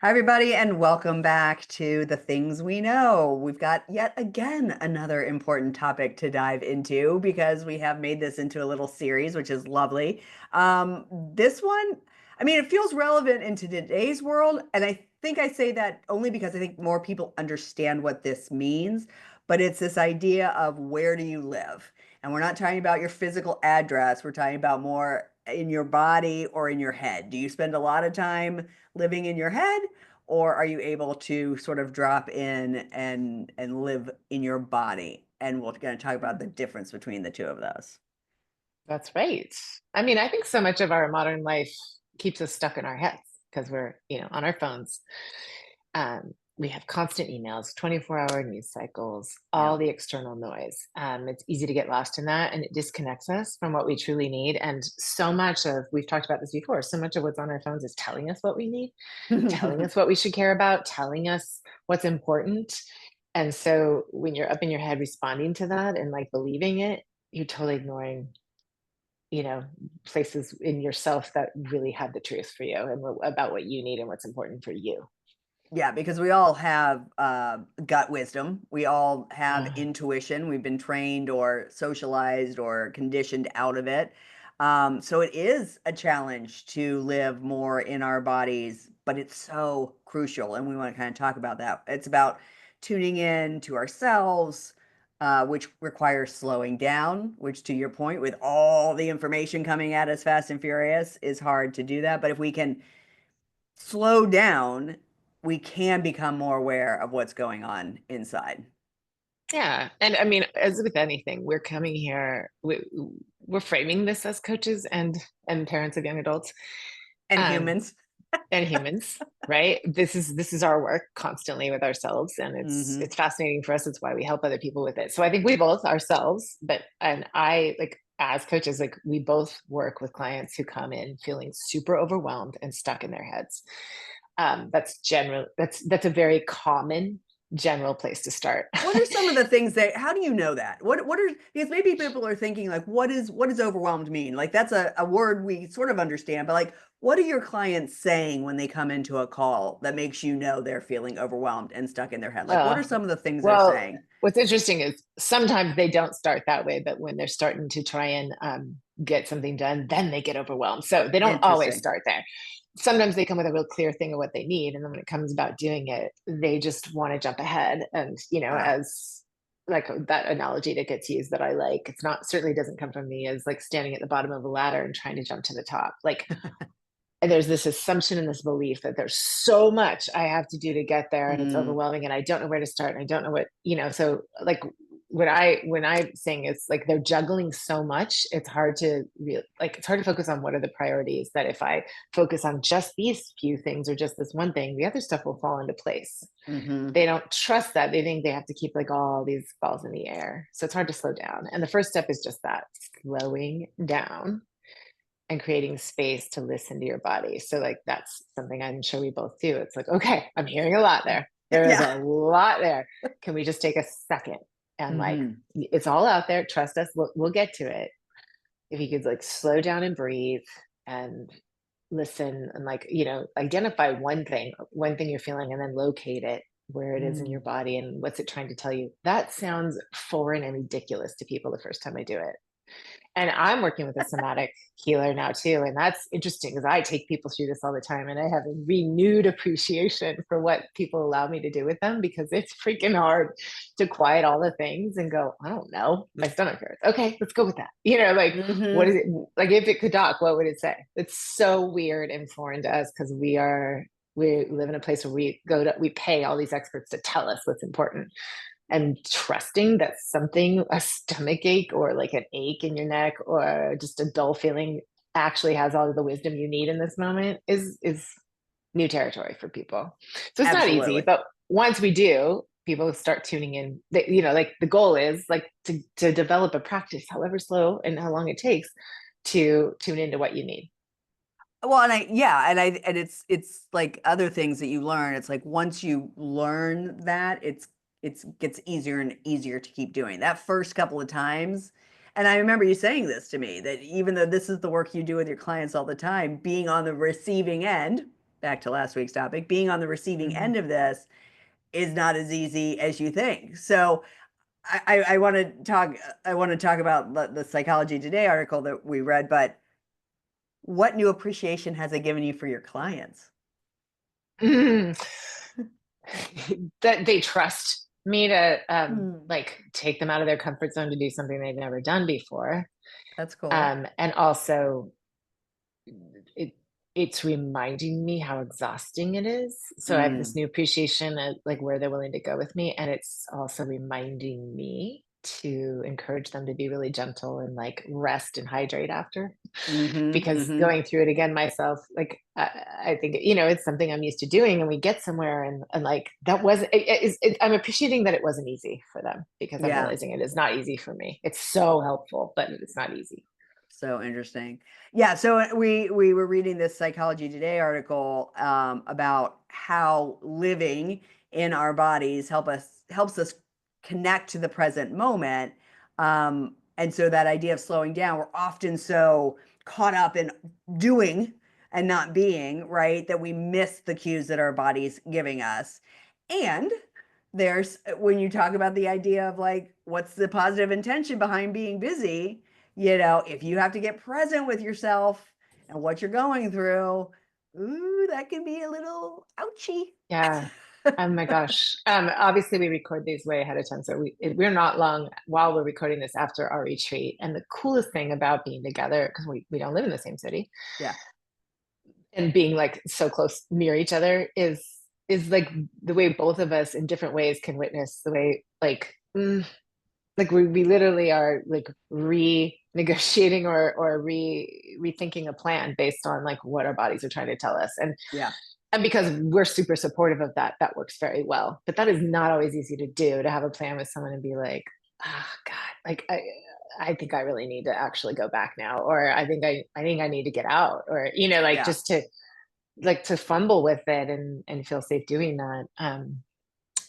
Hi, everybody, and welcome back to The Things We Know. We've got yet again another important topic to dive into because we have made this into a little series, which is lovely. This one, I mean, it feels relevant into today's world, and I think I say that only because I think more people understand what this means, but it's this idea of where do you live? And we're not talking about your physical address, we're talking about more in your body or in your head. Do you spend a lot of time living in your head? Or are you able to sort of drop in and live in your body? And we're going to talk about the difference between the two of those. That's right. I mean, I think so much of our modern life keeps us stuck in our heads because we're on our phones. We have constant emails, 24-hour news cycles, Yeah. all the external noise. It's easy to get lost in that and it disconnects us from what we truly need. And so much of, we've talked about this before, so much of what's on our phones is telling us what we need, telling us what we should care about, telling us what's important. And so when you're up in your head responding to that and like believing it, you're totally ignoring you know, places in yourself that really have the truth for you and about what you need and what's important for you. Yeah, because we all have gut wisdom. We all have Uh, intuition. We've been trained or socialized or conditioned out of it. So it is a challenge to live more in our bodies, but it's so crucial. And we want to kind of talk about that. It's about tuning in to ourselves, which requires slowing down, which, to your point, with all the information coming at us fast and furious, is hard to do that. But if we can slow down, we can become more aware of what's going on inside. yeah. And I mean, as with anything, we're coming here, we're framing this as coaches and parents of young adults. And Um, humans. and humans, right? This is our work constantly with ourselves, and it's Hmm. it's fascinating for us. It's why we help other people with it. So I think we both ourselves, but and I like as coaches, like we both work with clients who come in feeling super overwhelmed and stuck in their heads. That's general. That's a very common general place to start. What are some of the things that, how do you know that? What are, because maybe people are thinking like, what does overwhelmed mean? Like that's a word we sort of understand, but like, what are your clients saying when they come into a call that makes you know they're feeling overwhelmed and stuck in their head? Like, what are Uh, some of the things they're well, saying? what's interesting is sometimes they don't start that way, but when they're starting to try and get something done, then they get overwhelmed. So they don't always Interesting. start there. Sometimes they come with a real clear thing of what they need, and then when it comes about doing it, they just want to jump ahead. And Ah. as like that analogy that gets used that I like, it's not certainly doesn't come from me as like standing at the bottom of a ladder and trying to jump to the top. Like and there's this assumption and this belief that there's so much I have to do to get there and it's Mm, overwhelming and I don't know where to start and I don't know what. So like when I sing it's like they're juggling so much, it's hard to like it's hard to focus on what are the priorities that if I focus on just these few things or just this one thing, the other stuff will fall into place. hmm. They don't trust that. They think they have to keep like all these balls in the air. So it's hard to slow down. And the first step is just that slowing down and creating space to listen to your body. So like that's something I'm sure we both do. It's like, okay, I'm hearing a lot there. There is Yeah. a lot there. Can we just take a second and like Hmm. it's all out there. Trust us. We'll get to it. If you could like slow down and breathe and listen and identify one thing you're feeling and then locate it where it is in your Mm. body and what's it trying to tell you. That sounds foreign and ridiculous to people the first time I do it. And I'm working with a somatic healer now too. And that's interesting because I take people through this all the time and I have a renewed appreciation for what people allow me to do with them because it's freaking hard to quiet all the things and go, I don't know, my stomach hurts. Okay, let's go with that. Like, what is Hmm. it? Like, if it could talk, what would it say? It's so weird and foreign to us because we live in a place where we pay all these experts to tell us what's important and trusting that something, a stomach ache or like an ache in your neck or just a dull feeling actually has all of the wisdom you need in this moment is new territory for people. So it's not easy, Absolutely. but once we do, people start tuning in. Like the goal is like to develop a practice, however slow and how long it takes to tune into what you need. Well, and it's like other things that you learn. It's like once you learn that, it's gets easier and easier to keep doing. That first couple of times, and I remember you saying this to me that even though this is the work you do with your clients all the time, being on the receiving end. back to last week's topic, being on the receiving Mhm. end of this is not as easy as you think. So I want to talk. I want to talk about the Psychology Today article that we read, but what new appreciation has it given you for your clients? That they trust me to Hmm, like take them out of their comfort zone to do something they've never done before. that's cool. And also it it's reminding me how exhausting it is. So I have this Mm, new appreciation of like where they're willing to go with me. And it's also reminding me to encourage them to be really gentle and like rest and hydrate after, because mm-hmm. going through it again myself, like I think it's something I'm used to doing, and we get somewhere, and like that wasn't. I'm appreciating that it wasn't easy for them because I'm Yeah. realizing it is not easy for me. It's so helpful, but it's not easy. So interesting. Yeah, so we were reading this Psychology Today article about how living in our bodies helps us connect to the present moment. And so that idea of slowing down, we're often so caught up in doing and not being, right, that we miss the cues that our body's giving us. And there's when you talk about the idea of like, what's the positive intention behind being busy? If you have to get present with yourself and what you're going through, ooh, that can be a little ouchy. Yeah. Oh my gosh. Obviously we record these way ahead of time. So we're not long while we're recording this after our retreat. And the coolest thing about being together, because we don't live in the same city, Yeah. and being like so close near each other is like the way both of us in different ways can witness the way like we literally are like renegotiating or rethinking a plan based on like what our bodies are trying to tell us. Yeah. And because we're super supportive of that, that works very well. But that is not always easy to do, to have a plan with someone and be like, oh God, like I think I really need to actually go back now, or I think I need to get out, or like Yeah. just to fumble with it and feel safe doing that.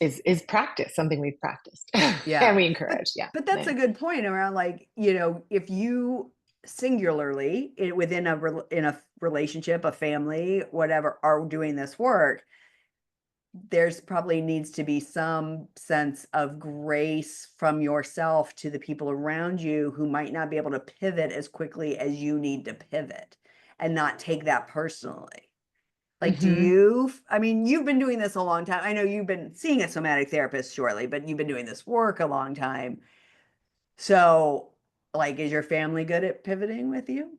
Is practice something we've practiced and Yeah. we But encourage. Yeah. but that's Yeah. a good point around like, if you singularly within in a relationship, a family, whatever, are doing this work, there's probably needs to be some sense of grace from yourself to the people around you who might not be able to pivot as quickly as you need to pivot and not take that personally. Like, Hmm. I mean, you've been doing this a long time. I know you've been seeing a somatic therapist shortly, but you've been doing this work a long time. So, like, is your family good at pivoting with you?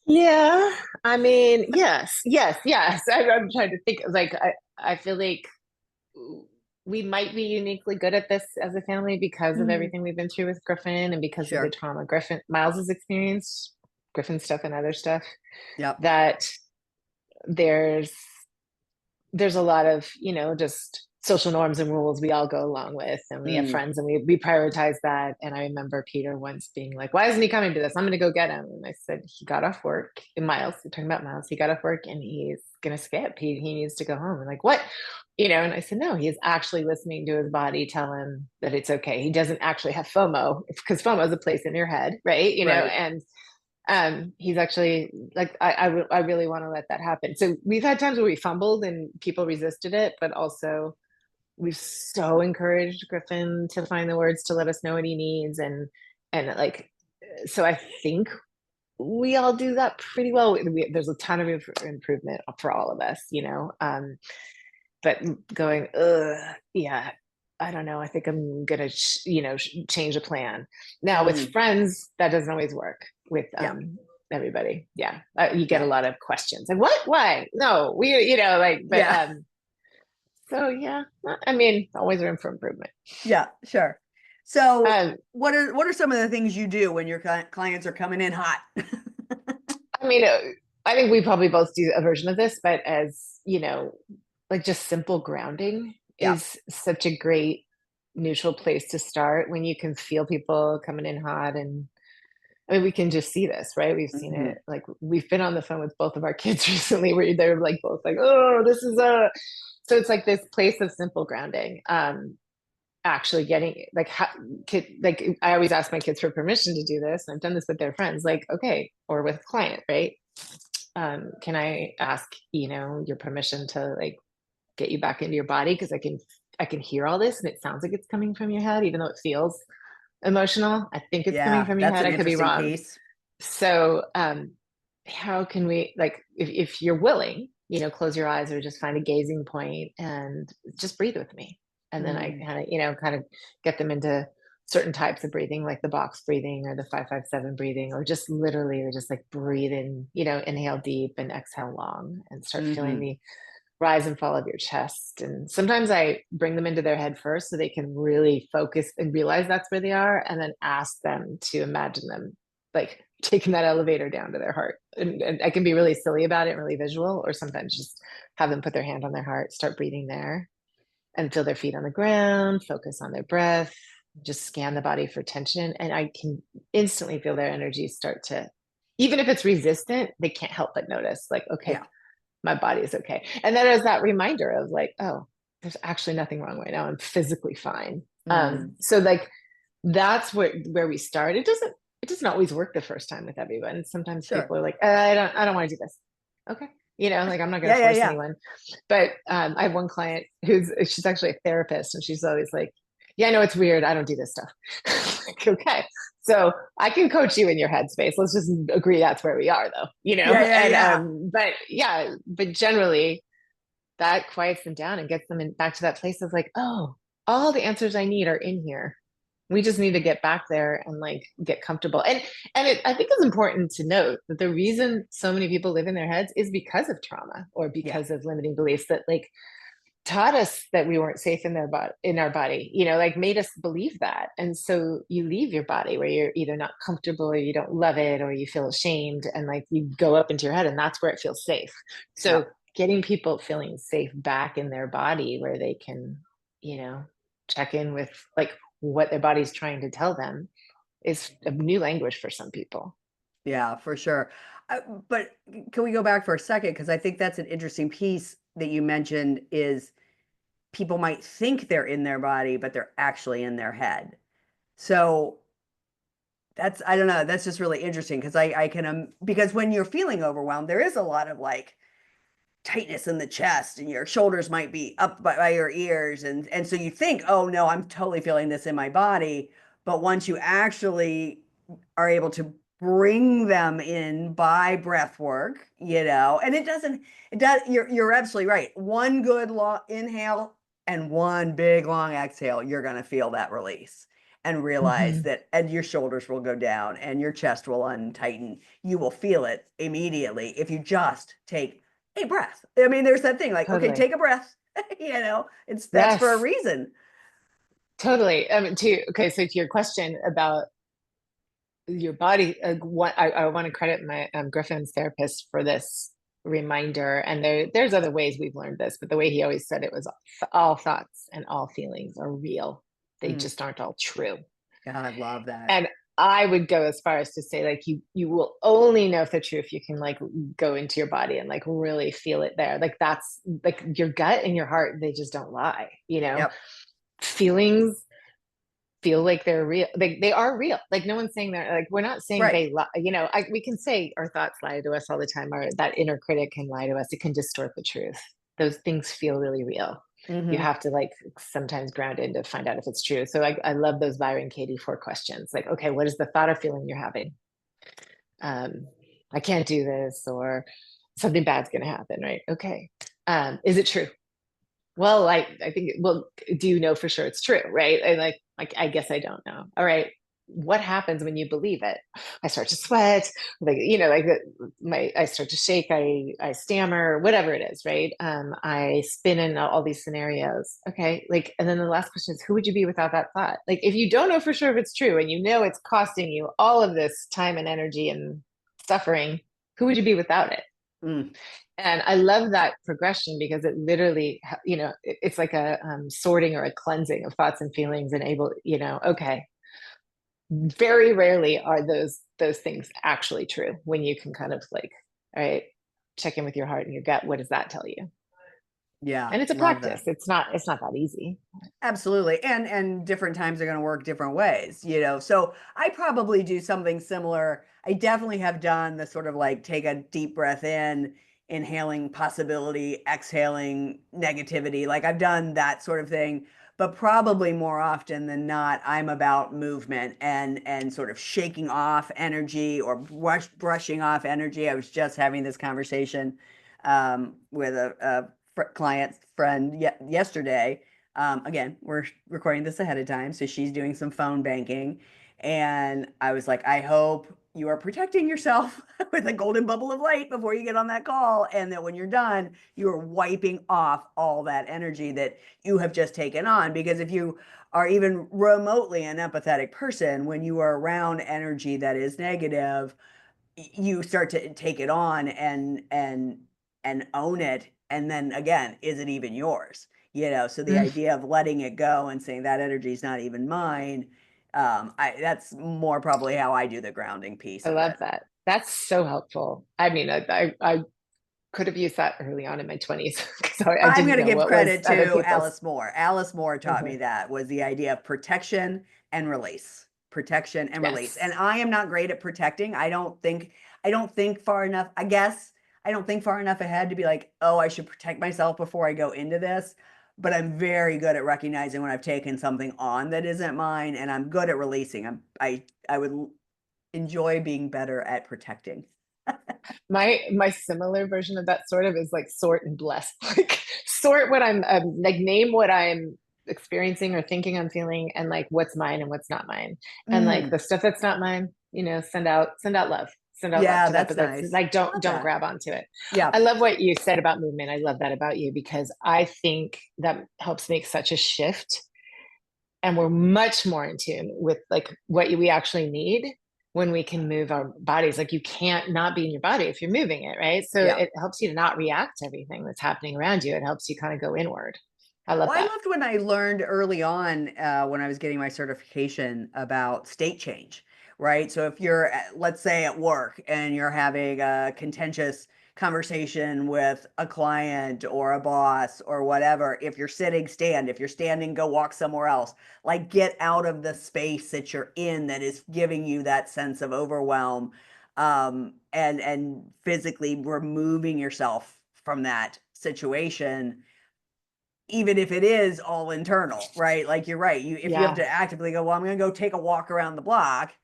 Yeah. I mean, yes, yes, yes. I'm trying to think. Like, I feel like we might be uniquely good at this as a family because of Mm, everything we've been through with Griffin and because of the sure. trauma Miles has experienced, Griffin stuff and other stuff, Yep. that there's there's a lot of just social norms and rules we all go along with, and we have Mm, friends and we prioritize that. And I remember Peter once being like, why isn't he coming to this? I'm going to go get him. And I said, he got off work. And Miles, we're talking about Miles, he got off work and he's going to skip. He needs to go home. And like, what? And I said, no, he is actually listening to his body tell him that it's okay. He doesn't actually have FOMO, because FOMO is a place in your head, right? right. And he's actually like, I really want to let that happen. So we've had times where we fumbled and people resisted it, but also we've so encouraged Griffin to find the words to let us know what he needs. And like, so I think we all do that pretty well. There's a ton of improvement for all of us, but going, yeah, I don't know. I think I'm gonna, change the plan. Now with Mm, friends, that doesn't always work with yeah. everybody. Yeah, you get Yeah. a lot of questions like, what, why, no, we, like, but Yeah. so yeah, I mean, always room for improvement. Yeah, sure. So, Um, what are some of the things you do when your clients are coming in hot? I mean, I think we probably both do a version of this, but as like just simple grounding Yeah. is such a great neutral place to start when you can feel people coming in hot. And I mean, we can just see this, right? We've seen it. Hmm. Like, we've been on the phone with both of our kids recently where they're like both like, oh, this is a, so it's like this place of simple grounding. Actually getting like like I always ask my kids for permission to do this, and I've done this with their friends, like, okay, or with a client, right? Can I ask, your permission to like get you back into your body? Because I can hear all this and it sounds like it's coming from your head, even though it feels emotional. I think it's coming Yeah, from your that's head. an I could be interesting wrong. piece. So how can we, like, if you're willing, close your eyes or just find a gazing point and just breathe with me. And then I Mm, kind of get them into certain types of breathing, like the box breathing or the 557 breathing, or just literally just like breathe in, inhale deep and exhale long and start feeling hmm the rise and fall of your chest. And sometimes I bring them into their head first so they can really focus and realize that's where they are, and then ask them to imagine them like taking that elevator down to their heart. And I can be really silly about it, really visual, or sometimes just have them put their hand on their heart, start breathing there, and feel their feet on the ground, focus on their breath, just scan the body for tension. And I can instantly feel their energy start to, even if it's resistant, they can't help but notice, like, okay, Yeah. my body is okay. And then there's that reminder of like, oh, there's actually nothing wrong right now. I'm physically fine. Mm, So like that's where we start. It doesn't always work the first time with everyone. Sometimes sure. people are like, I don't want to do this. Okay. Like I'm not going Yeah, to yeah, force yeah. anyone. But I have one client she's actually a therapist, and she's always like, yeah, I know it's weird. I don't do this stuff. Like, okay. So I can coach you in your headspace. Let's just agree that's where we are though, Yeah, yeah, and yeah. but yeah, but generally that quiets them down and gets them back to that place of like, oh, all the answers I need are in here. We just need to get back there and like get comfortable. I think it's important to note that the reason so many people live in their heads is because of trauma or Yeah. because of limiting beliefs that like taught us that we weren't safe in our body, like made us believe that. And so you leave your body where you're either not comfortable or you don't love it or you feel ashamed, and like you go up into your head and that's where it feels safe. Yeah. So getting people feeling safe back in their body where they can, you know, check in with like what their body's trying to tell them is a new language for some people. Yeah, for sure. Uh, but can we go back for a second? Because I think that's an interesting piece that you mentioned is people might think they're in their body, but they're actually in their head. So that's, I don't know, that's just really interesting because I can, because when you're feeling overwhelmed, there is a lot of like tightness in the chest and your shoulders might be up by your ears. And so you think, oh no, I'm totally feeling this in my body. But once you actually are able to bring them in by breath work, and it does, you're absolutely right. One good long inhale and one big long exhale, you're going to feel that release and realize Mm-hmm. that, and your shoulders will go down and your chest will untighten. You will feel it immediately if you just take a breath. I mean, there's that thing like, okay, Totally. take a breath. That's for a Yes, reason. totally. Okay, so to your question about your body, what I want to credit my Griffin's therapist for this reminder. And there's other ways we've learned this, but the way he always said it was all thoughts and all feelings are real. They Mm, just aren't all true. God, I love that. And I would go as far as to say, like, you will only know if they're true if you can like go into your body and like really feel it there. Like that's like your gut and your heart, they just don't lie, Yep. feelings feel like they're real. They are real. Like no one's saying they're like, we're not saying Right. they lie. We can say our thoughts lie to us all the time, or that inner critic can lie to us. It can distort the truth. Those things feel really real. You hmm have to like sometimes ground in to find out if it's true. So I love those Byron Katie 4 questions. Like, okay, what is the thought or feeling you're having? Um, I can't do this, or something bad's gonna happen, right? Okay. Is it true? Well, I think, well, do you know for sure it's true, right? And like I guess I don't know. All right, what happens when you believe it? I start to sweat, like I start to shake, I stammer, whatever it is, right? I spin in all these scenarios. Okay, like, and then the last question is, who would you be without that thought? Like, if you don't know for sure if it's true, and it's costing you all of this time and energy and suffering, who would you be without it? Mm. And I love that progression because it literally, it's like a sorting or a cleansing of thoughts and feelings, and okay, very rarely are those things actually true when you can kind of like, all right, check in with your heart and your gut. What does that tell you? Yeah, And it's a love practice. that. It's not that easy. Absolutely. And different times are going to work different ways, you know. So I probably do something similar. I definitely have done the sort of like take a deep breath in, inhaling possibility, exhaling negativity. Like I've done that sort of thing, but probably more often than not, I'm about movement and sort of shaking off energy or brushing off energy. I was just having this conversation with a client friend yesterday. Again, we're recording this ahead of time, so she's doing some phone banking. And I was like, I hope you are protecting yourself with a golden bubble of light before you get on that call. And that when you're done, you are wiping off all that energy that you have just taken on. Because if you are even remotely an empathetic person, when you are around energy that is negative, you start to take it on and own it, and then again, is it even yours, you know? So the Mm, idea of letting it go and saying that energy is not even mine, I that's more probably how I do the grounding piece I of love it. that. That's so helpful. I mean, I could have used that early on in my 20s because I I'm didn't going to know give what was credit other to people's. Alice Moore. Alice Moore taught me Mhm. that was the idea of protection and release. Protection and release. And Yes. I am not great at protecting. I don't think far enough. I guess I don't think far enough ahead to be like, "Oh, I should protect myself before I go into this." But I'm very good at recognizing when I've taken something on that isn't mine, and I'm good at releasing. I would enjoy being better at protecting. My similar version of that sort of is like sort and bless. Like sort what I'm like name what I'm experiencing or thinking I'm feeling and like what's mine and what's not mine. And like Mm, the stuff that's not mine, send out love. Send out love yeah, to that, that's but that's nice. like I love don't that. grab onto it. Yeah. I love what you said about movement. I love that about you because I think that helps make such a shift and we're much more in tune with like what we actually need when we can move our bodies. Like you can't not be in your body if you're moving it, right? So Yeah. it helps you to not react to everything that's happening around you. It helps you kind of go inward. I love Well, I that. loved when I learned early on when I was getting my certification about state change, right? So if you're, let's say, at work and you're having a contentious conversation with a client or a boss or whatever, if you're sitting, stand. If you're standing, go walk somewhere else. Like get out of the space that you're in that is giving you that sense of overwhelm, and physically removing yourself from that situation, even if it is all internal, right? Like you're right. If you have Yeah, to actively go, well, I'm going to go take a walk around the block.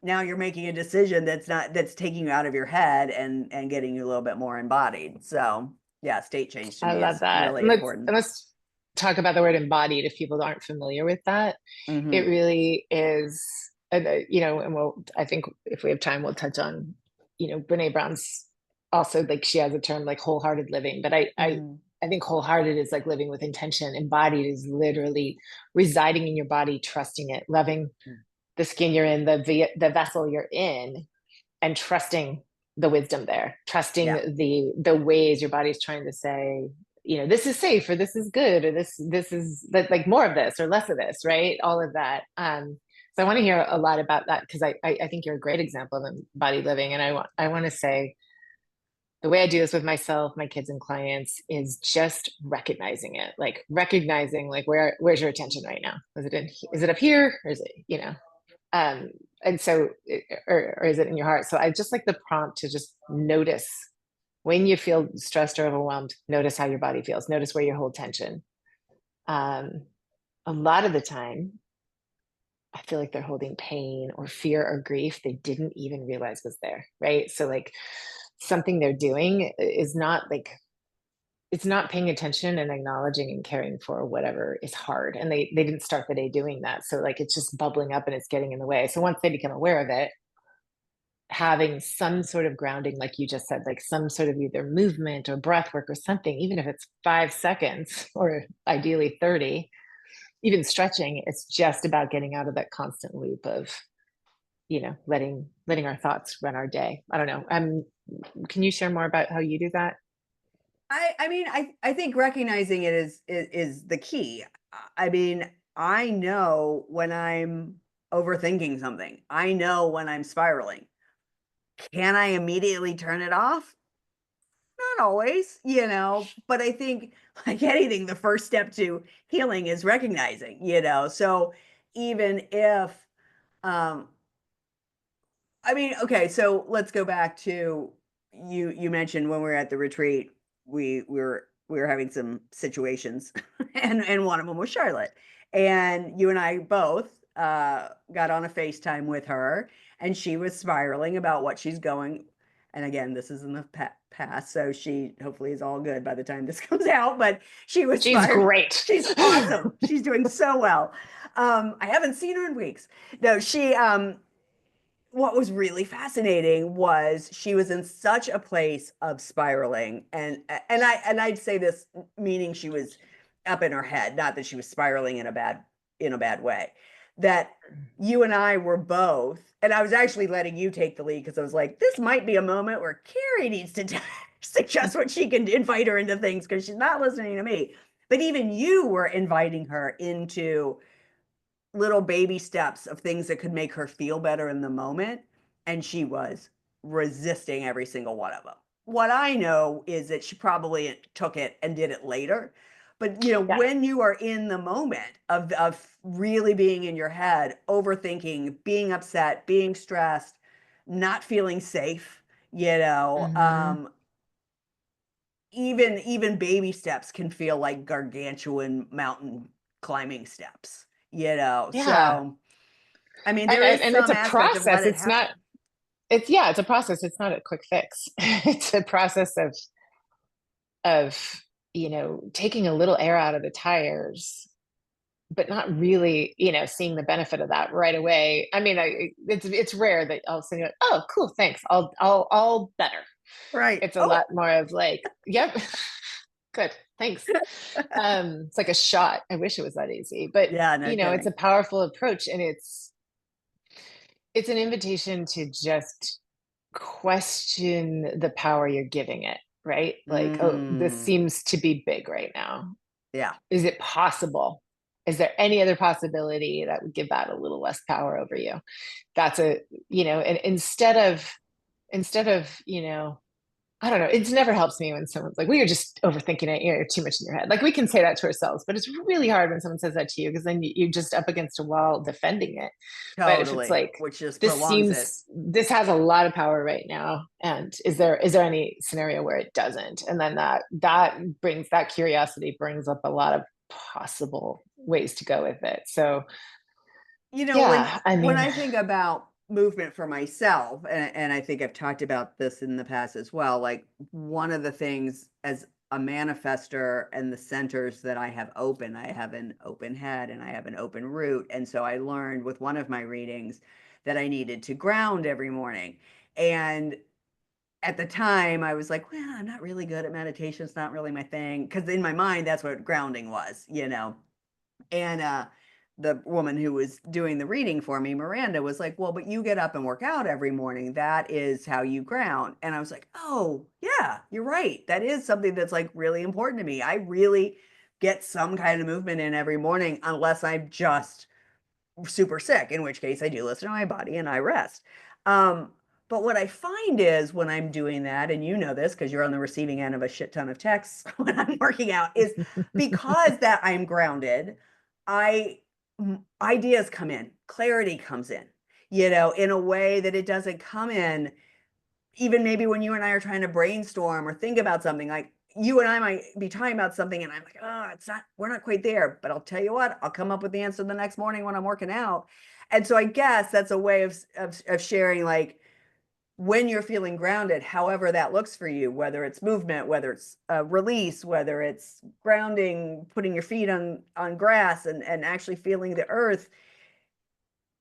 Now you're making a decision that's taking you out of your head and getting you a little bit more embodied. So yeah, state change to I me love is that. really And let's important. and let's talk about the word embodied if people aren't familiar with that. It Hmm. really is, and I think if we have time, we'll touch on, Brene Brown's also like she has a term like wholehearted living, but Hmm. I think wholehearted is like living with intention. Embodied is literally residing in your body, trusting it, loving the skin you're in, the vessel you're in, and trusting the wisdom there, trusting Yeah. the ways your body's trying to say, this is safe or this is good or this is like more of this or less of this, right? All of that. So I want to hear a lot about that because I think you're a great example of embodied living, and I want to say the way I do this with myself, my kids, and clients is just recognizing it, like recognizing like where's your attention right now? Is it up here or is it? um and so or is it in your heart? So I just like the prompt to just notice when you feel stressed or overwhelmed. Notice how your body feels, notice where you hold tension. um a lot of the time I feel like they're holding pain or fear or grief they didn't even realize was there, right? So like something they're doing is not like it's not paying attention and acknowledging and caring for whatever is hard, and they didn't start the day doing that, so like it's just bubbling up and it's getting in the way. So once they become aware of it, having some sort of grounding, like you just said, like some sort of either movement or breath work or something, even if it's 5 seconds or ideally 30, even stretching, it's just about getting out of that constant loop of, letting our thoughts run our day. I don't know. Can you share more about how you do that? I think recognizing it is the key. I mean, I know when I'm overthinking something. I know when I'm spiraling. Can I immediately turn it off? not always, but I think like anything, the first step to healing is recognizing. So even if, um, I mean, okay, so let's go back to you mentioned when we were at the retreat, we were having some situations and one of them was Charlotte. And you and I both got on a FaceTime with her and she was spiraling about what she's going, and again, this is in the past, so she hopefully is all good by the time this comes out, but she was She's spiraling. great. She's awesome. She's doing so well. I haven't seen her in weeks. No, she what was really fascinating was she was in such a place of spiraling, and I'd say this meaning she was up in her head, not that she was spiraling in a bad way, that you and I were both, and I was actually letting you take the lead because I was like, this might be a moment where Kari needs to suggest what she can invite her into things because she's not listening to me. But even you were inviting her into little baby steps of things that could make her feel better in the moment. And she was resisting every single one of them. What I know is that she probably took it and did it later. But Yeah. when you are in the moment of really being in your head, overthinking, being upset, being stressed, not feeling safe, Hmm. even baby steps can feel like gargantuan mountain climbing steps. Yeah. So I mean, And, there and is and it's some a aspect of let process. it It's not, happen. it's a process. It's not a quick fix. It's a process of, taking a little air out of the tires, but not really, seeing the benefit of that right away. I mean, it's rare that I'll say, "Oh, cool, thanks. I'll better." Right. It's a Oh, lot more of like, "Yep, good, thanks." It's like a shot. I wish it was that easy, but yeah, no it's a kidding. powerful approach, and it's an invitation to just question the power you're giving it, right? Like, oh, this Mm, seems to be big right now. yeah. Is it possible? Is there any other possibility that would give that a little less power over you? That's and instead of, I don't know. It never helps me when someone's like, well, you're just overthinking it. You're too much in your head. Like we can say that to ourselves, but it's really hard when someone says that to you because then you're just up against a wall defending it. But if it's Totally. like, Which just prolongs it. this has a lot of power right now. And is there any scenario where it doesn't? And then that curiosity brings up a lot of possible ways to go with it. So When yeah, I when mean, I think about movement for myself, and I think I've talked about this in the past as well, like one of the things as a manifester and the centers that I have open, I have an open head and I have an open root. And so I learned with one of my readings that I needed to ground every morning. And at the time, I was like, well, I'm not really good at meditation. It's not really my thing. Because in my mind, that's what grounding was. And the woman who was doing the reading for me, Miranda, was like, well, but you get up and work out every morning. That is how you ground. And I was like, oh, yeah, you're right. That is something that's like really important to me. I really get some kind of movement in every morning, unless I'm just super sick, in which case I do listen to my body and I rest. Um, but what I find is when I'm doing that, and you know this because you're on the receiving end of a shit ton of texts when I'm working out, is because that I'm grounded, I ideas come in, clarity comes in a way that it doesn't come in even maybe when you and I are trying to brainstorm or think about something. Like you and I might be talking about something and I'm like, oh, we're not quite there. But I'll tell you what, I'll come up with the answer the next morning when I'm working out. And so I guess that's a way of sharing, like, when you're feeling grounded, however that looks for you, whether it's movement, whether it's release, whether it's grounding, putting your feet on grass and actually feeling the earth,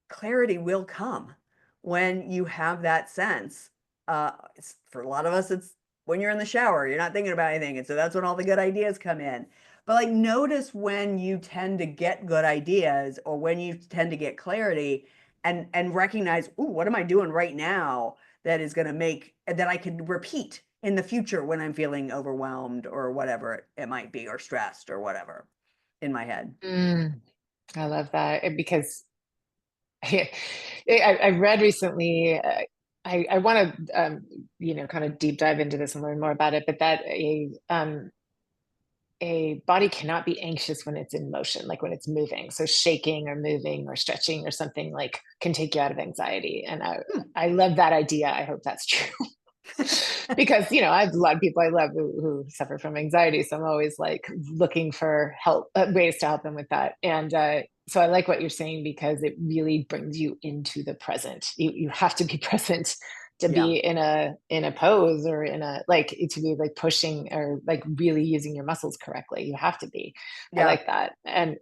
clarity will come when you have that sense. For a lot of us, it's when you're in the shower, you're not thinking about anything. And so that's when all the good ideas come in. But like, notice when you tend to get good ideas or when you tend to get clarity and recognize, ooh, what am I doing right now that is going to make that I can repeat in the future when I'm feeling overwhelmed or whatever it might be, or stressed or whatever in my head. mm, I love that because I read recently. I want to, kind of deep dive into this and learn more about it, but that a body cannot be anxious when it's in motion, like when it's moving. So shaking or moving or stretching or something like can take you out of anxiety. And Hmm. I love that idea. I hope that's true. Because I have a lot of people I love who suffer from anxiety, so I'm always like looking for help, ways to help them with that. And so I like what you're saying because it really brings you into the present. You have to be present to Yeah. be in a pose or in a like to be like pushing or like really using your muscles correctly. You have to be. I Yeah. like that. And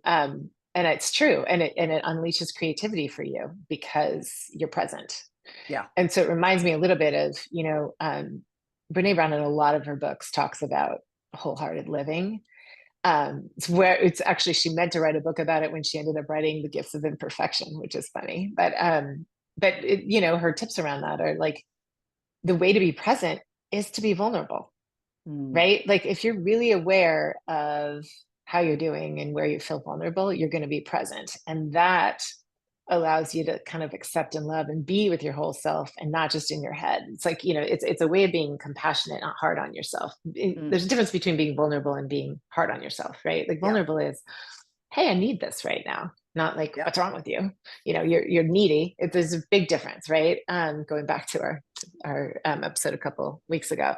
it's true, and it unleashes creativity for you because you're present. Yeah. And so it reminds me a little bit of, Brene Brown in a lot of her books talks about wholehearted living. It's where it's actually she meant to write a book about it when she ended up writing The Gifts of Imperfection, which is funny. But her tips around that are like the way to be present is to be vulnerable, Mm. right? Like if you're really aware of how you're doing and where you feel vulnerable, you're going to be present. And that allows you to kind of accept and love and be with your whole self and not just in your head. It's like, it's a way of being compassionate, not hard on yourself. Mm. There's a difference between being vulnerable and being hard on yourself, right? Like Yeah. vulnerable is, hey, I need this right now. Not like, Yeah. what's wrong with you? You're needy. There's a big difference, right? Going back to our episode a couple weeks ago,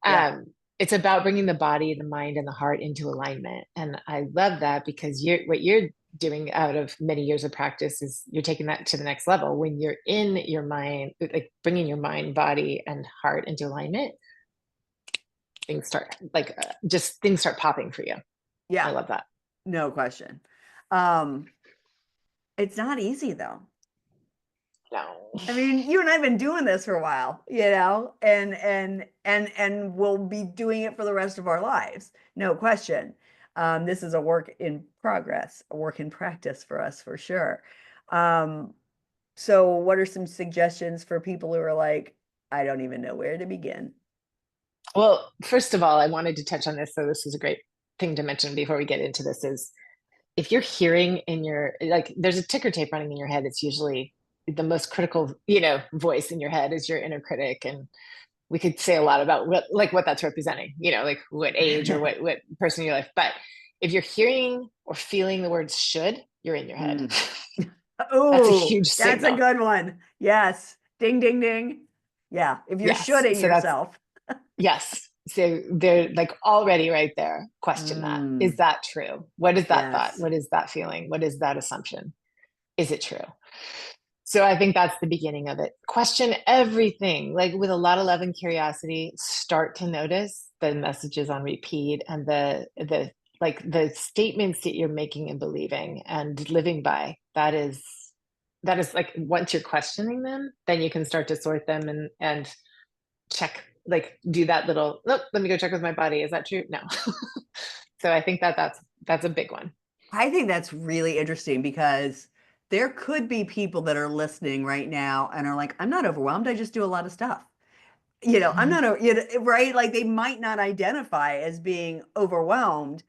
Yeah. it's about bringing the body, the mind, and the heart into alignment. And I love that because what you're doing out of many years of practice is you're taking that to the next level. When you're in your mind, like bringing your mind, body, and heart into alignment, things start just things start popping for you. I Yeah. love that. No question. Um, it's not easy though. No. I mean, you and I have been doing this for a while, and we'll be doing it for the rest of our lives, no question. This is a work in progress, a work in practice for us for sure. Um, so what are some suggestions for people who are like, I don't even know where to begin? Well, first of all, I wanted to touch on this. So this is a great thing to mention before we get into this is if you're hearing in your like there's a ticker tape running in your head, it's usually the most critical, voice in your head is your inner critic. And we could say a lot about what that's representing, like what age or what person in your life. But if you're hearing or feeling the words should, you're in your head. Mm. That's a Oh, huge that's a signal. good one. Yes. Ding, ding, ding. Yeah. If you're Yes. shooting So that's yourself. yes. So they're like already right there. Question that. Is Mm. that true? What is that thought? Yes. What is that feeling? What is that assumption? Is it true? So I think that's the beginning of it. Question everything, like with a lot of love and curiosity. Start to notice the messages on repeat and the statements that you're making and believing and living by. That is like once you're questioning them, then you can start to sort them and check, like do that little look. Let me go check with my body. Is that true? No. So I think that's a big one. I think that's really interesting because there could be people that are listening right now and are like, I'm not overwhelmed. I just do a lot of stuff. I'm Mhm. not, right? Like they might not identify as being overwhelmed,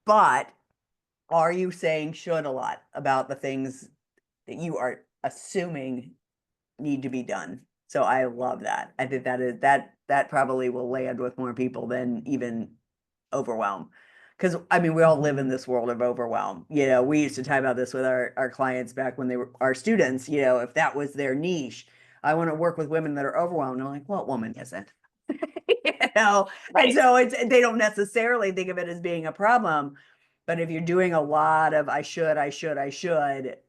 but are you saying should a lot about the things that you are assuming need to be done? So I love that. I think that probably will land with more people than even overwhelm. Because I mean, we all live in Mhm. this world of overwhelm. We used to talk about this with our clients back when they were our students, if that was their niche. I want to work with women that are overwhelmed. I'm like, what woman isn't? And Right. so they don't necessarily think of it as being a problem. But if you're doing a lot of I should,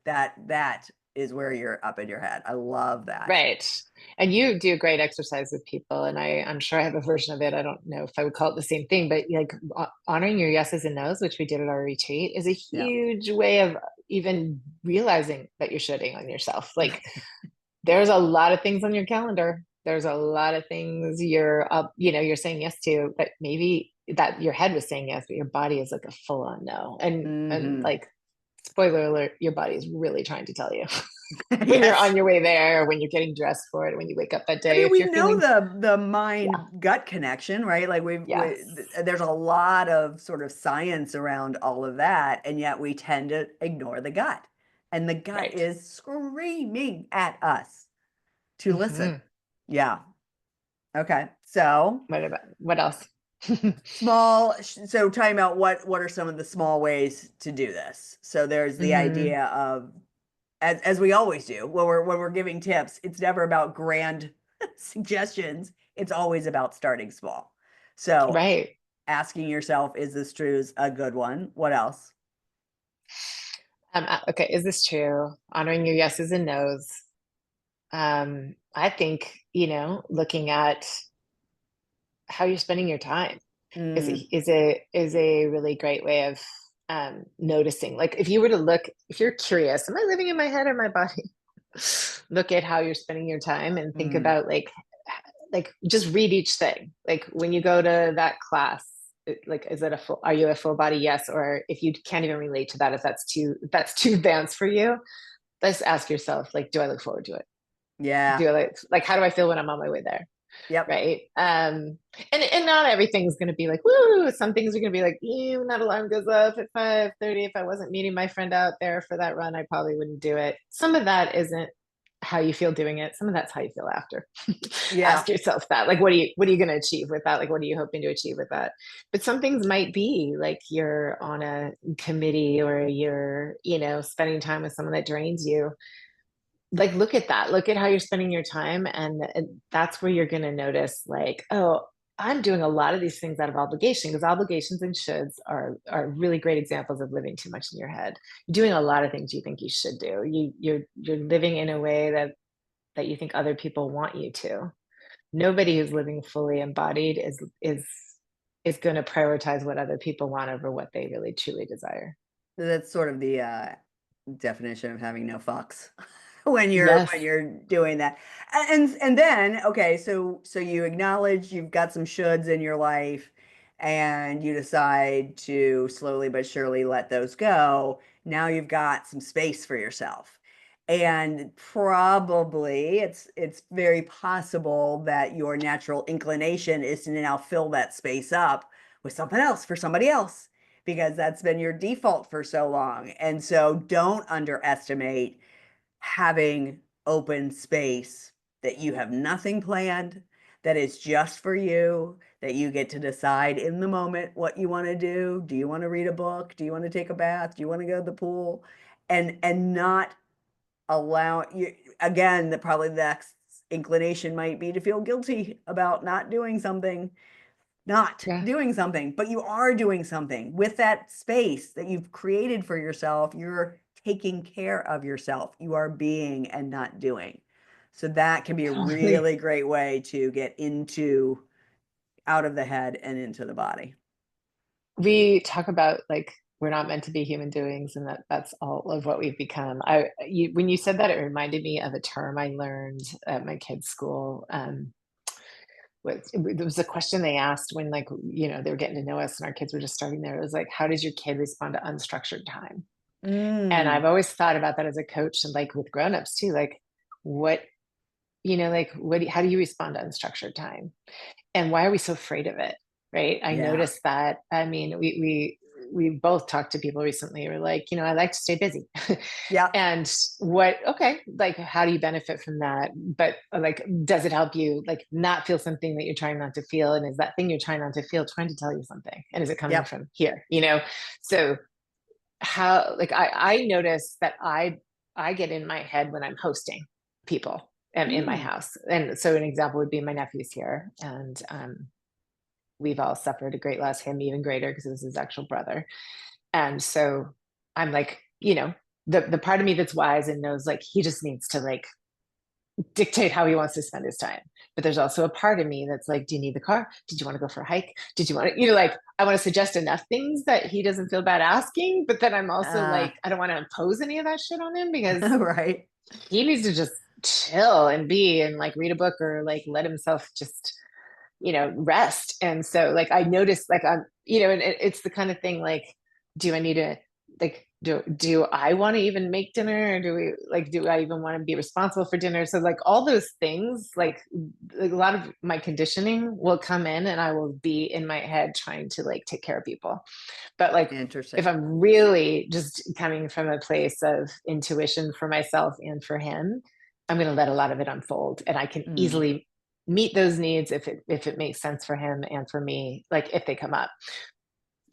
that is where you're up in your head. I love that. Right. And you do great exercise with people, and I'm sure I have a version of it. I don't know if I would call it the same thing, but like honoring your yeses and nos, which we did at our retreat, is a Yeah. huge way of even realizing that you're shitting on yourself. Like there's a lot of things on your calendar. There's a lot of things you're up, you're saying yes to, but maybe that your head was saying yes, but your body is like a full on no. And Hmm. like spoiler alert, your body is really trying to tell you when you're Yes. on your way there, when you're getting dressed for it, when you wake up that I day, mean, if we you're know feeling, the yeah, mind gut connection, right? Like yes, there's a lot of sort of science around all of that, and yet we tend to ignore the gut. And the gut right. is screaming at us to Hmm. listen. Yeah. Okay. So What else? so talking about what are some of the small ways to do this? So there's the Hmm. idea of, as we always do when we're giving tips, it's never about grand suggestions. It's always about starting small. So Right. asking yourself, is this true, is a good one. What else? Okay, is this true? Honoring your yeses and nos. I think, looking at how you're spending your time Mm, is a really great way of noticing. Like if you were to look, if you're curious, am I living in my head or my body? Look at how you're spending your time and think mm, about like just read each thing. Like when you go to that class, like is it a full, are you a full body yes? Or if you can't even relate to that, if that's too advanced for you, let's ask yourself, like, do I look forward to it? yeah. Do I like how do I feel when I'm on my way there? Yep. Right. And not everything's going to be like woo. Some things are going to be like, ew, that alarm goes up at 5:30. If I wasn't meeting my friend out there for that run, I probably wouldn't do it. Some of that isn't how you feel doing it. Some of that's how you feel after. Yeah. Ask yourself that, like, what are you going to achieve with that? Like, what are you hoping to achieve with that? But some things might be like you're on a committee or you're, spending time with someone that drains you. Like look at that, look at how you're spending your time, and that's where you're going to notice like, oh, I'm doing a lot of these things out of obligation, because obligations and shoulds are really great examples of living too much in your head. You're doing a lot of things you think you should do. You're living in a way that you think other people want you to. Nobody who's living fully embodied is going to prioritize what other people want over what they really truly desire. That's sort of the definition of having no fucks when Yes. you're doing that. And then okay, so you acknowledge you've got some shoulds in your life and you decide to slowly but surely let those go. Now you've got some space for yourself. And probably it's very possible that your natural inclination is to now fill that space up with something else for somebody else because that's been your default for so long. And so don't underestimate having open space that you have nothing planned, that is just for you, that you get to decide in the moment what you want to do. Do you want to read a book? Do you want to take a bath? Do you want to go to the pool? And not allow you again, the probably the next inclination might be to feel guilty about not Yeah. doing something, but you are doing something with that space that you've created for yourself. You're taking care of yourself. You are being and not doing. So that can be a Totally. really great way to get into out of the head and into the body. We talk about like we're not meant to be human doings, and that's all of what we've become. When you said that, it reminded me of a term I learned at my kids' school. There was a question they asked when, like, they were getting to know us and our kids were just starting there. It was like, how does your kid respond to unstructured time? And I've Mm, always thought about that as a coach, and like with grown-ups too, like what, like how do you respond to unstructured time? And why are we so afraid of it? Right. I yeah. noticed that. I mean, we both talked to people recently who were like, I like to stay busy. Yeah. And okay, like, how do you benefit from that? But like, does it help you like not feel something that you're trying not to feel? And is that thing you're trying not to feel trying to tell you something? And is it coming Yep. from here? So how, like, I notice that I get in my head when I'm hosting people in my Mm, house. And so an example would be my nephew's here, and we've all suffered a great loss, him even greater because it was his actual brother. And so I'm like, the part of me that's wise and knows like he just needs to like dictate how he wants to spend his time. But there's also a part of me that's like, do you need the car? Did you want to go for a hike? Did you want to, like, I want to suggest enough things that he doesn't feel bad asking. But then I'm also uh, like, I don't want to impose any of that shit on him because right. he needs to just chill and be and like read a book or like let himself just rest. And so like I noticed like I'm, and it's the kind of thing like, do I need to like do I want to even make dinner, or do I even want to be responsible for dinner? So like all those things, like a lot of my conditioning will come in and I will be in my head trying to like take care of people. But like if Interesting. I'm really just coming from a place of intuition for myself and for him, I'm going to let a lot of it unfold, and I can Mm, easily meet those needs if it makes sense for him and for me, like if they come up.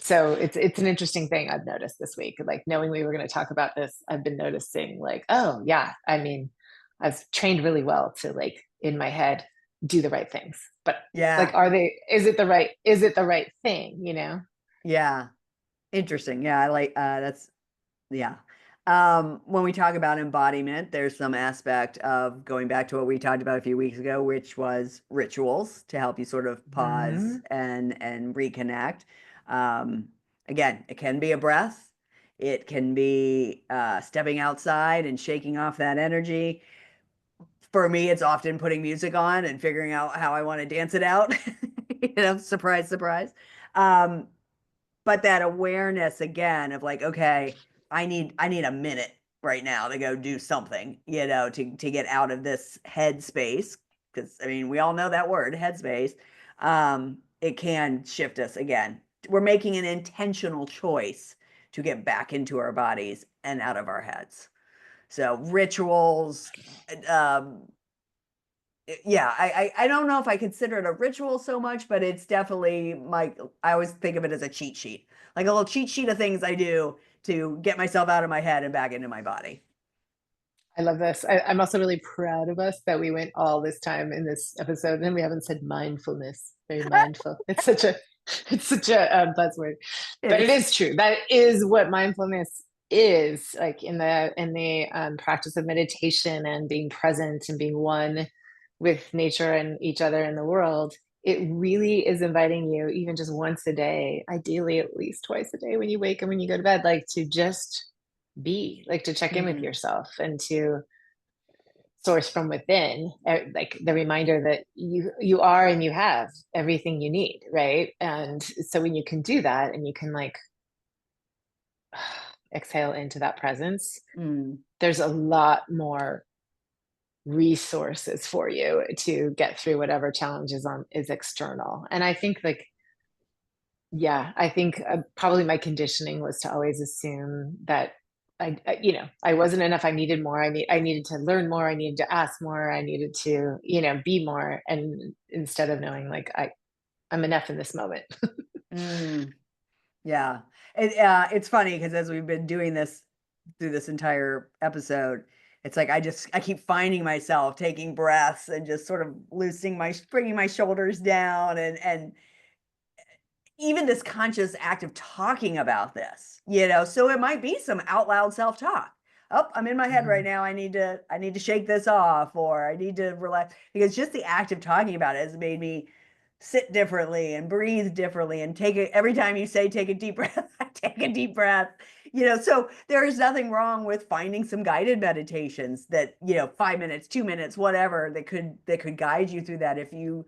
So it's an interesting thing I've noticed this week. Like knowing we were going to talk about this, I've been noticing like, oh yeah, I mean, I've trained really well to like in my head do the right things. But like Yeah. is it the right thing, you know? Yeah. Interesting. Yeah, I like that's yeah. When we talk about embodiment, there's some aspect of going back to what we talked about a few weeks ago, which was rituals to help you sort of pause Mhm. and reconnect. Um, Again, it can be a breath. It can be stepping outside and shaking off that energy. For me, it's often putting music on and figuring out how I want to dance it out. Surprise, surprise. Um, but that awareness again of like, okay, I need a minute right now to go do something, to get out of this headspace. Because I mean, we all know that word, headspace. It can shift us again. We're making an intentional choice to get back into our bodies and out of our heads. So rituals, um, yeah, I don't know if I consider it a ritual so much, but it's definitely I always think of it as a cheat sheet, like a little cheat sheet of things I do to get myself out of my head and back into my body. I love this. I'm also really proud of us that we went all this time in this episode and we haven't said mindfulness. Very mindful. It's such a buzzword, It but it is. is true. That is what mindfulness is like in the practice of meditation and being present and being one with nature and each other in the world. It really is inviting you, even just once a day, ideally at least twice a day when you wake and when you go to bed, like to just be like to check in with Mm, yourself and to source from within, like the reminder that you are and you have everything you need, right? And so when you can do that and you can like exhale into that presence, mm, there's a lot more resources for you to get through whatever challenges on is external. And I think like yeah, I think probably my conditioning was to always assume that I wasn't enough. I needed more. I needed to learn more. I needed to ask more. I needed to, be more. And instead of knowing like I'm enough in this moment. mm. Yeah. It's funny because as we've been doing this through this entire episode, it's like I keep finding myself taking breaths and just sort of bringing my shoulders down and even this conscious act of talking about this. So it might be some out loud self-talk. Oh, I'm in my head right Mhm. now. I need to shake this off, or I need to relax, because just the act of talking about it has made me sit differently and breathe differently and take it every time you say take a deep breath. I take a deep breath. So there is nothing wrong with finding some guided meditations that, 5 minutes, 2 minutes, whatever, that could guide you through that if you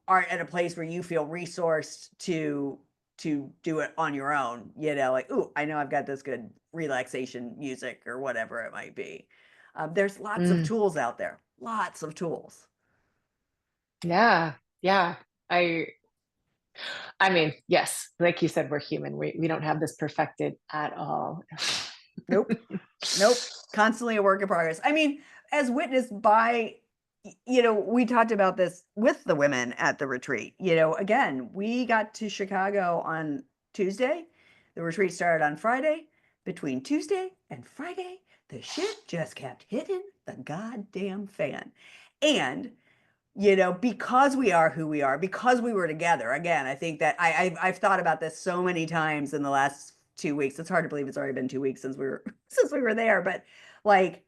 aren't at a place where you feel resourced to do it on your own, like, ooh, I know I've got this good relaxation music or whatever it might be. There's lots of Mm, tools out there, lots of tools. yeah. Yeah. I I mean, yes, like you said, we're human. We don't have this perfected at all. Nope. Nope. Constantly a work in progress. I mean, as witnessed by, we talked about this with the women at the retreat. Again, we got to Chicago on Tuesday. The retreat started on Friday. Between Tuesday and Friday, the shit just kept hitting the goddamn fan. And because we are who we are, because we were together. Again, I think that I've thought about this so many times in the last 2 weeks. It's hard to believe it's already been 2 weeks since we were since we were there. But like,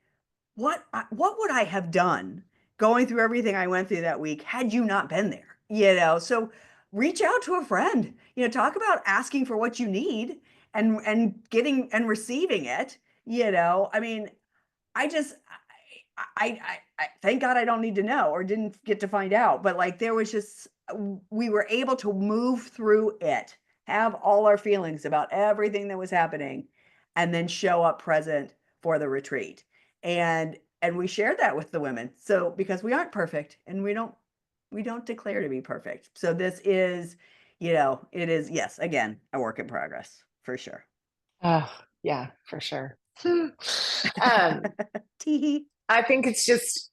what would I have done going through everything I went through that week had you not been there? So reach out to a friend. Talk about asking for what you need and getting and receiving it. I mean, I just I thank God I don't need to know or didn't get to find out. But like there was just we were able to move through it, have all our feelings about everything that was happening, and then show up present for the retreat. And we shared that with the women. So because we aren't perfect and we don't declare to be perfect. So this is, it is, yes, again, a work in progress for sure. Oh, yeah, for sure. Um, Tee. I think it's just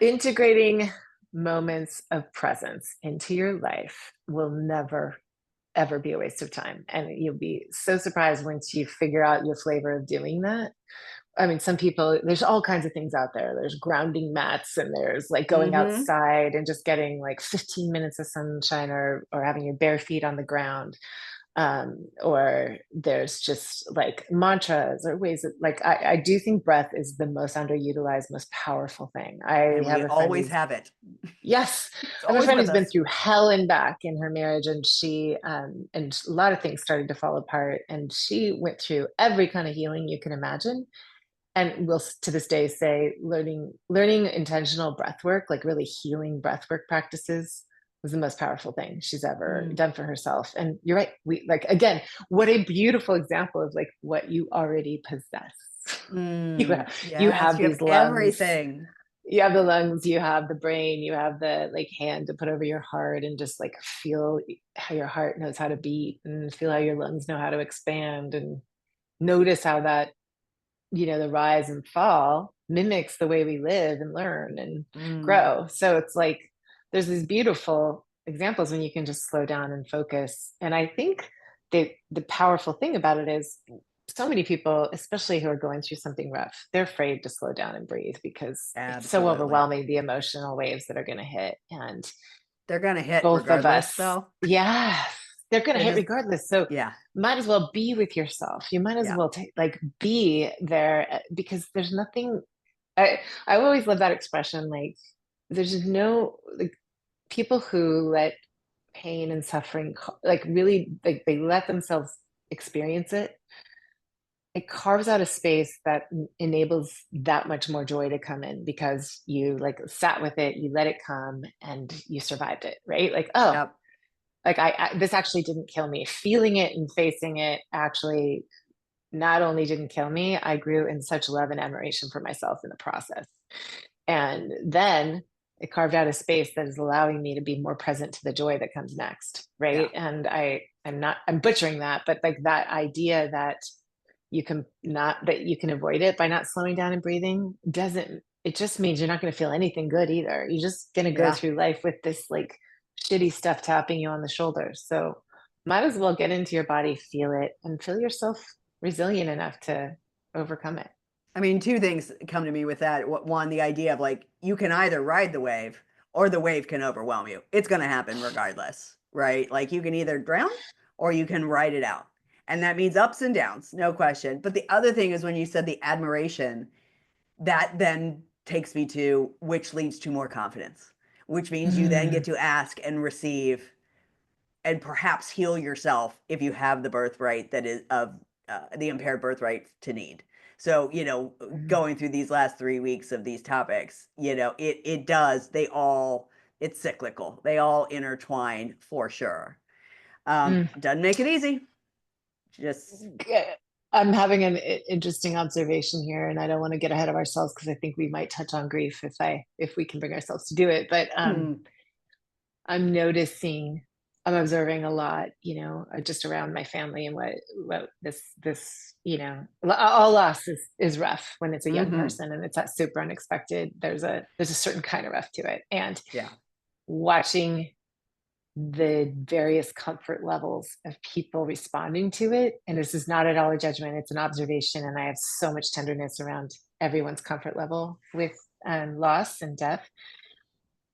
integrating moments of presence into your life will never, ever be a waste of time. And you'll be so surprised once you figure out your flavor of doing that. I mean, some people, there's all kinds of things out there. There's grounding mats, and there's like going Mm-hmm. outside and just getting like 15 minutes of sunshine, or having your bare feet on the ground. Or there's just like mantras or ways that, like, I do think breath is the most underutilized, most powerful thing. I And have we a friend always who's, have it. yes, It's I have a always friend with who's been us. through hell and back in her marriage, and and a lot of things started to fall apart, and she went through every kind of healing you can imagine, and will to this day say learning intentional breath work, like really healing breath work practices, was the most powerful thing she's ever Mm. done for herself. And you're right, we, like, again, what a beautiful example of like what you already possess. Mm. You Yes, have you have these lungs, everything. you have the lungs, you have the brain, you have the like hand to put over your heart and just like feel how your heart knows how to beat, and feel how your lungs know how to expand, and notice how that, the rise and fall mimics the way we live and learn and Mm. grow. So it's like there's these beautiful examples when you can just slow down and focus. And I think the powerful thing about it is, so many people, especially who are going through something rough, they're afraid to slow down and breathe because it's so Absolutely. overwhelming, the emotional waves that are going to hit. And They're gonna hit both of regardless, us, though. yeah, they're gonna They're hit just, regardless, so yeah, might as well be with yourself. You might as yeah. well like, be there, because there's nothing. I always love that expression, like, there's no, like, people who let pain and suffering, like, really, like, they let themselves experience it, it carves out a space that enables that much more joy to come in, because you, like, sat with it, you let it come, and you survived it, right? Like, oh, Yep. like, this actually didn't kill me. Feeling it and facing it actually not only didn't kill me, I grew in such love and admiration for myself in the process. And then it carved out a space that is allowing me to be more present to the joy that comes next, Yeah. right? And I'm butchering that, but like that idea that you can avoid it by not slowing down and breathing, doesn't, it just means you're not going to feel anything good either. You're just going to go Yeah. through life with this like shitty stuff tapping you on the shoulders. So might as well get into your body, feel it, and feel yourself resilient enough to overcome it. I mean, two things come to me with that. One, the idea of like you can either ride the wave or the wave can overwhelm you. It's going to happen regardless, right? Like you can either drown or you can ride it out. And that means ups and downs, no question. But the other thing is when you said the admiration, that then takes me to which leads to more confidence, which means you then get Mm, to ask and receive and perhaps heal yourself if you have the birthright that is of the impaired birthright to need. So, mm, going through these last 3 weeks of these topics, it does, it's cyclical. They all intertwine for sure. mm. Doesn't make it easy. Just, I'm having an interesting observation here, and I don't want to get ahead of ourselves because I think we might touch on grief if we can bring ourselves to do it. But hmm, I'm noticing, I'm observing a lot, just around my family, and what this, all loss is rough when it's a young mm-hmm, person and it's that super unexpected. There's a certain kind of rough to it, and yeah, watching the various comfort levels of people responding to it. And this is not at all a judgment, it's an observation. And I have so much tenderness around everyone's comfort level with loss and death,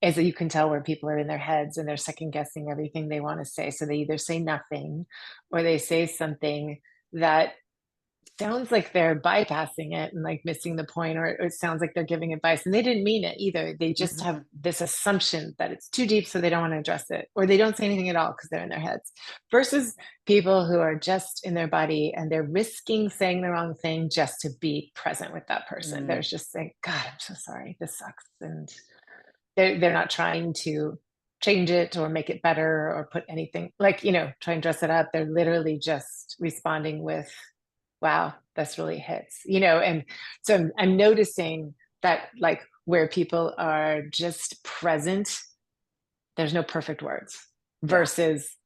as you can tell where people are in their heads and they're second guessing everything they want to say. So they either say nothing, or they say something that sounds like they're bypassing it and like missing the point, or it sounds like they're giving advice and they didn't mean it either. They just have mm-hmm, this assumption that it's too deep, so they don't want to address it, or they don't say anything at all because they're in their heads. Versus people who are just in their body and they're risking saying the wrong thing just to be present with that person. mm, There's just saying, God, I'm so sorry, this sucks. And they're not trying to change it or make it better or put anything, like, try and dress it up. They're literally just responding with, wow, this really hits, and so I'm noticing that, like, where people are just present, there's no perfect words, yeah, versus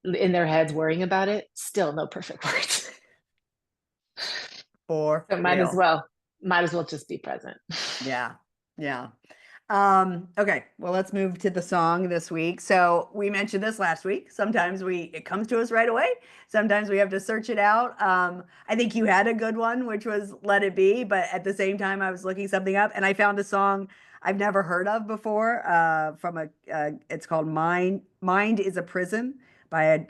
in their heads worrying about it, still no perfect words. for So real. might as well just be present. Yeah, yeah. Okay, well, let's move to the song this week. So we mentioned this last week. Sometimes it comes to us right away. Sometimes we have to search it out. I think you had a good one, which was Let It Be, but at the same time, I was looking something up and I found a song I've never heard of before, from it's called Mind is a Prison by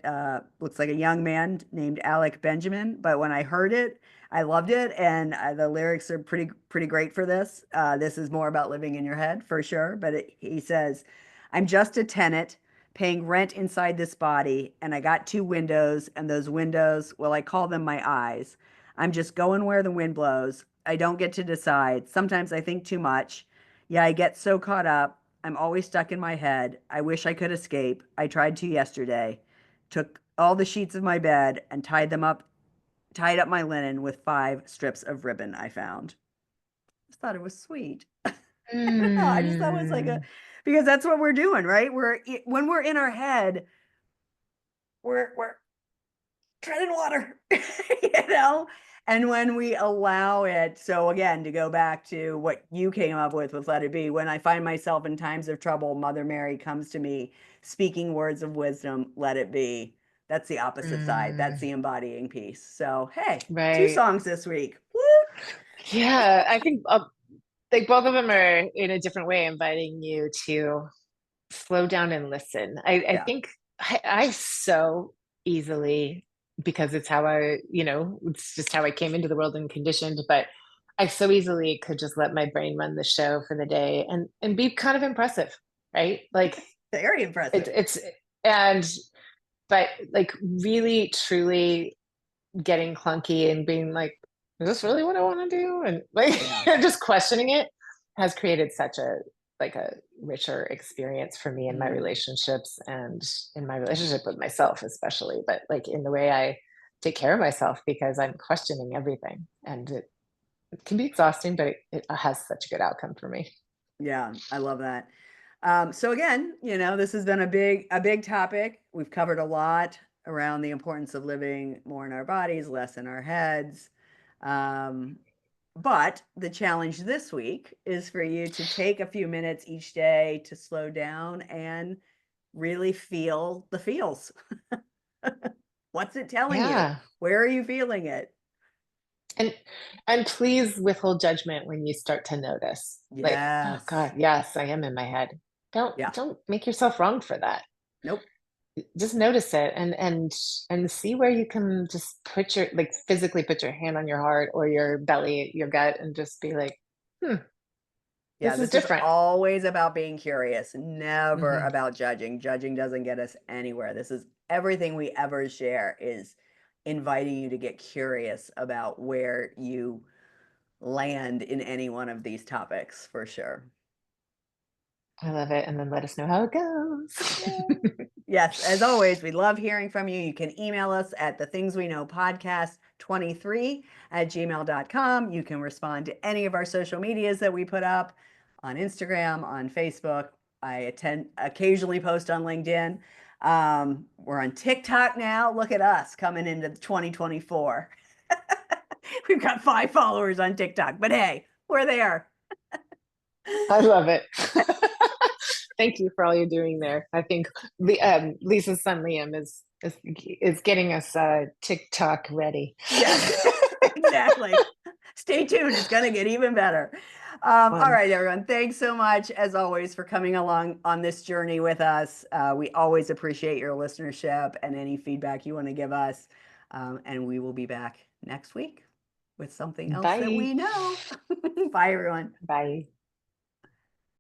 looks like a young man named Alec Benjamin. But when I heard it, I loved it, and the lyrics are pretty great for this. This is more about living in your head for sure. But he says, "I'm just a tenant paying rent inside this body, and I got two windows, and those windows, well, I call them my eyes. I'm just going where the wind blows. I don't get to decide. Sometimes I think too much. Yeah, I get so caught up. I'm always stuck in my head. I wish I could escape. I tried to yesterday. Took all the sheets of my bed and tied up my linen with 5 strips of ribbon I found." Just thought it was sweet. I just thought it was like a, Mm, because that's what we're doing, right? When we're in our head, we're treading water, you know? And when we allow it, so again, to go back to what you came up with Let It Be, when I find myself in times of trouble, Mother Mary comes to me speaking words of wisdom, let it be. That's the opposite side. That's mm, the embodying piece. So, hey, two right. songs this week. Woo! Yeah, I think like both of them are in a different way inviting you to slow down and listen. I Yeah. think I so easily, because it's how it's just how I came into the world and conditioned, but I so easily could just let my brain run the show for the day and be kind of impressive, right? Like Very it's impressive. it's and but like really truly getting clunky and being like, is this really what I want to do? And like Yeah. just questioning it has created such a richer experience for me in my Mm, relationships and in my relationship with myself, especially, but like in the way I take care of myself because I'm questioning everything. And it can be exhausting, but it has such a good outcome for me. yeah, I love that. So again, this has been a big topic. We've covered a lot around the importance of living more in our bodies, less in our heads. Um, but the challenge this week is for you to take a few minutes each day to slow down and really feel the feels. What's it telling you? Yeah. Where are you feeling it? And and please withhold judgment when you start to notice. Like, oh Yes. God, yes, I am in my head. Don't Yeah. don't make yourself wrong for that. Nope. Just notice it and see where you can just put your like physically put your hand on your heart or your belly, your gut, and just be like, hmm, Yeah, this is this is different. always about being curious, never Hmm. about judging. Judging doesn't get us anywhere. This is everything we ever share is inviting you to get curious about where you land in any one of these topics for sure. I love it. And then let us know how it goes. Yeah. Yes, as always, we love hearing from you. You can email us at the things we know podcast 23 at gmail.com. You can respond to any of our social medias that we put up on Instagram, on Facebook. I attend occasionally post on LinkedIn. We're on TikTok now. Look at us coming into 2024. We've got 5 followers on TikTok, but hey, we're there. I love it. Thank you for all you're doing there. I think Lisa's son Liam is getting us TikTok ready. Yes, exactly. Stay tuned. It's going to get even better. All Fun. right, everyone. Thanks so much, as always, for coming along on this journey with us. We always appreciate your listenership and any feedback you want to give us. And we will be back next week with something else that Bye. we know. Bye, everyone. Bye.